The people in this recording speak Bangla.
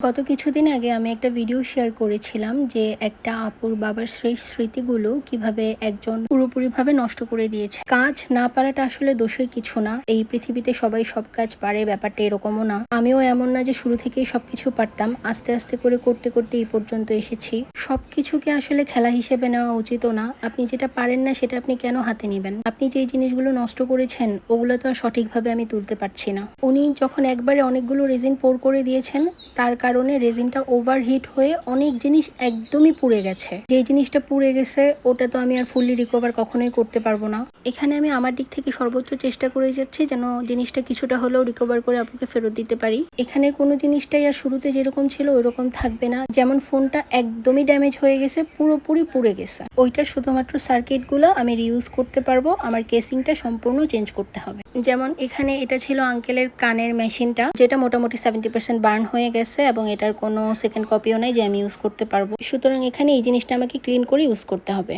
গত কিছুদিন আগে আমি একটা ভিডিও শেয়ার করেছিলাম যে একটা আপুর বাবার শেষ স্মৃতিগুলো কিভাবে একজন পুরোপুরিভাবে নষ্ট করে দিয়েছে। কাজ না পারাটা আসলে দোষের কিছু না। এই পৃথিবীতে সবাই সব কাজ পারে, ব্যাপারটা এরকমও না। আমিও এমন না যে শুরু থেকেই সবকিছু পারতাম। আস্তে আস্তে করে করতে করতে এই পর্যন্ত এসেছি। সবকিছুকে আসলে খেলা হিসেবে নেওয়া উচিতও না। আপনি যেটা পারেন না সেটা আপনি কেন হাতে নেবেন? আপনি যেই জিনিসগুলো নষ্ট করেছেন ওগুলো তো আর সঠিকভাবে আমি তুলতে পারছি না। উনি যখন একবারে অনেকগুলো রেজিন পোর করে দিয়েছেন, তার কারণে রেজিনটা ওভারহিট হয়ে অনেক জিনিস একদমই পুড়ে গেছে। যে জিনিসটা পুড়ে গেছে ওটা তো আমি আর ফুললি রিকভার কখনোই করতে পারবো না। এখানে আমি আমার দিক থেকে সর্বোচ্চ চেষ্টা করে যাচ্ছি যেন জিনিসটা কিছুটা হলেও রিকভার করে আপনাকে ফেরত দিতে পারি। এখানে কোনো জিনিসটাই আর শুরুতে যেরকম ছিল ওরকম থাকবে না। যেমন ফোনটা একদমই ড্যামেজ হয়ে গেছে, পুরোপুরি পুড়ে গেছে, ওইটার শুধুমাত্র সার্কিটগুলো আমি রিউজ করতে পারবো। আমার কেসিংটা সম্পূর্ণ চেঞ্জ করতে হবে। যেমন এখানে এটা ছিল আঙ্কেলের কানের মেশিনটা, যেটা মোটামুটি 70% বার্ন হয়ে গেছে এবং এটার কোনো সেকেন্ড কপিও নাই যে আমি ইউজ করতে পারবো। সুতরাং এখানে এই জিনিসটা আমাকে ক্লিন করে ইউজ করতে হবে।